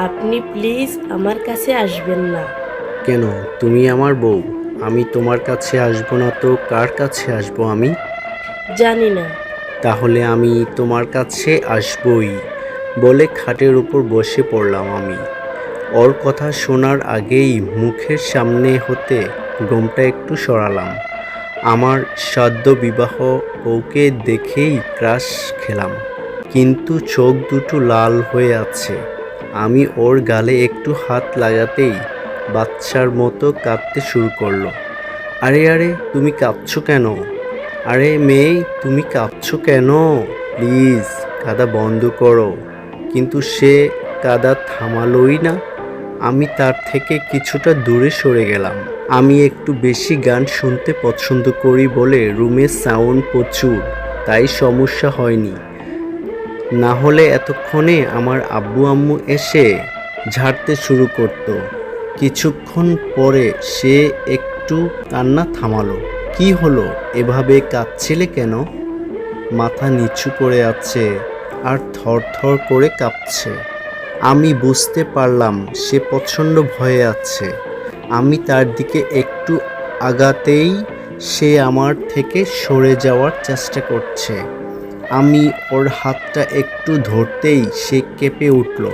আপনি প্লিজ আমার কাছে আসবেন না। কেন? তুমি আমার বউ। আমি তোমার কাছে আসবো না তো কার কাছে আসবো আমি? জানি না। তাহলে আমি তোমার কাছে আসবই বলে খাটের উপর বসে পড়লাম আমি। ওর কথা শোনার আগেই মুখের সামনে হতে ঘোমটা একটু সরালাম। আমার সদ্য বিবাহ বউকে দেখেই ক্রাশ খেলাম, কিন্তু চোখ দুটো লাল হয়ে আছে। আমি ওর গালে একটু হাত লাগাতেই বাচ্চার মতো কাঁদতে শুরু করলো। আরে আরে, তুমি কাঁদছো কেন? আরে মেয়ে, তুমি কাঁদছো কেন? প্লিজ কাঁদা বন্ধ করো। কিন্তু সে কাঁদা থামালোই না। আমি তার থেকে কিছুটা দূরে সরে গেলাম। আমি একটু বেশি গান শুনতে পছন্দ করি বলে রুমে সাউন্ড প্রচুর, তাই সমস্যা হয়নি। না হলে এতক্ষণে আমার আব্বু আম্মু এসে ঝাড়তে শুরু করতো। কিছুক্ষণ পরে সে একটু কান্না থামালো। কি হলো? এভাবে কাঁদছিলে কেন? মাথা নিচু করে আছে আর থরথর করে কাঁপছে। আমি বুঝতে পারলাম সে প্রচণ্ড ভয়ে আছে। আমি তার দিকে একটু আগাতেই সে আমার থেকে সরে যাওয়ার চেষ্টা করছে। আমি ওর হাতটা একটু ধরতেই সে কেঁপে উঠল।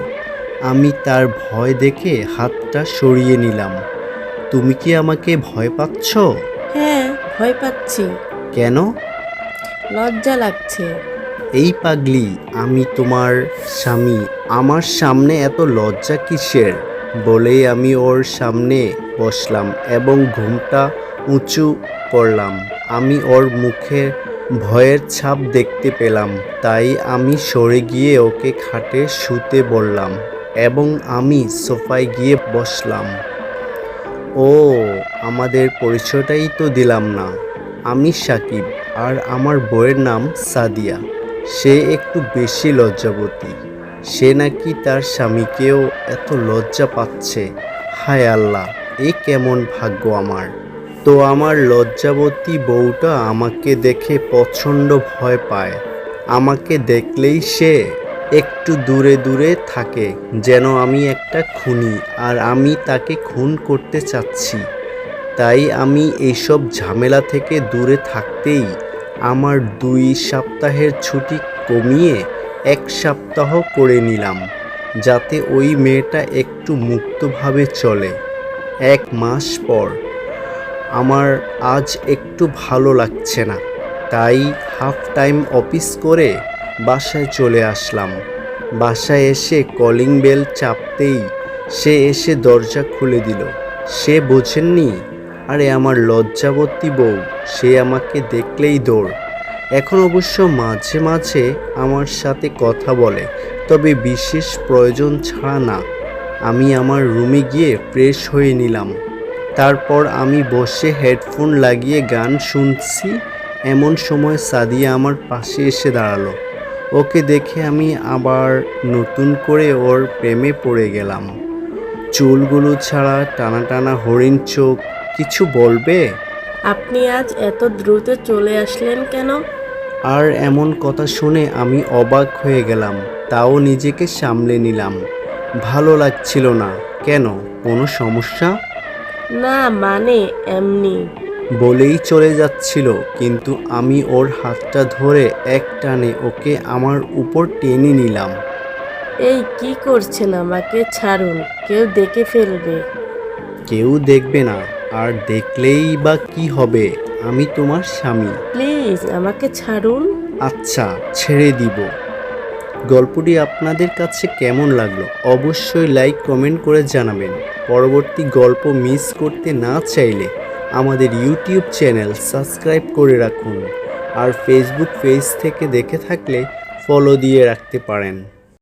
আমি তার ভয় দেখে হাতটা সরিয়ে নিলাম। তুমি কি আমাকে ভয় পাচ্ছ? হ্যাঁ, ভয় পাচ্ছি। কেন? লজ্জা লাগছে। এই পাগলি, আমি তোমার স্বামী। আমার সামনে এত লজ্জা কিসের? বলেই আমি ওর সামনে বসলাম এবং ঘুমটা উঁচু করলাম। আমি ওর মুখে ভয়ের ছাপ দেখতে পেলাম, তাই আমি সরে গিয়ে ওকে খাটে শুতে বললাম এবং আমি সোফায় গিয়ে বসলাম। ও, আমাদের পরিচয়টাই তো দিলাম না। আমি সাকিব আর আমার বউয়ের নাম সাদিয়া। সে একটু বেশি লজ্জাবতী। সে নাকি তার স্বামীকেও এত লজ্জা পাচ্ছে। হায় আল্লাহ, এ কেমন ভাগ্য আমার! তো আমার লজ্জাবতী বউটা আমাকে দেখে প্রচণ্ড ভয় পায়। আমাকে দেখলেই সে একটু দূরে দূরে থাকে, যেন আমি একটা খুনি আর আমি তাকে খুন করতে চাচ্ছি। তাই আমি এইসব ঝামেলা থেকে দূরে থাকতেই আমার 2 সপ্তাহের ছুটি কমিয়ে 1 সপ্তাহ করে নিলাম, যাতে ওই মেয়েটা একটু মুক্তভাবে চলে। 1 মাস পর আমার আজ একটু ভালো লাগছে না, তাই হাফ টাইম অফিস করে বাসায় চলে আসলাম। বাসায় এসে কলিং বেল চাপতেই সে এসে দরজা খুলে দিল। সে বোঝেননি? আরে আমার লজ্জাবতী বউ, সে আমাকে দেখলেই দৌড়। এখন অবশ্য মাঝে মাঝে আমার সাথে কথা বলে, তবে বিশেষ প্রয়োজন ছাড়া না। আমি আমার রুমে গিয়ে ফ্রেশ হয়ে নিলাম। তারপর আমি বসে হেডফোন লাগিয়ে গান শুনছি। এমন সময় সাদিয়া আমার পাশে এসে দাঁড়ালো। ওকে দেখে আমি আবার নতুন করে ওর প্রেমে পড়ে গেলাম। চুলগুলো ছাড়া টানা টানা হরিণ চোখ। কিছু বলবে? আপনি আজ এত দ্রুত চলে আসলেন কেন? আর এমন কথা শুনে আমি অবাক হয়ে গেলাম, তাও নিজেকে সামলে নিলাম। ভালো লাগছিল না। কেন? কোনো সমস্যা? না মানে এমনি। বলেই চলে যাচ্ছিল, কিন্তু আমি ওর হাতটা ধরে এক টানে ওকে আমার উপর টেনে নিলাম। এই কি করছেন? আমাকে ছাড়ুন, কেউ দেখে ফেলবে। কেউ দেখবে না, আর দেখলেই বা কি হবে? আমি তোমার স্বামী। প্লিজ আমাকে ছাড়ুন। আচ্ছা, ছেড়ে দিব। গল্পটি আপনাদের কাছে কেমন লাগলো অবশ্যই লাইক কমেন্ট করে জানাবেন। পরবর্তী গল্প মিস করতে না চাইলে আমাদের ইউটিউব চ্যানেল সাবস্ক্রাইব করে রাখুন, আর ফেসবুক পেজ থেকে দেখে থাকলে ফলো দিয়ে রাখতে পারেন।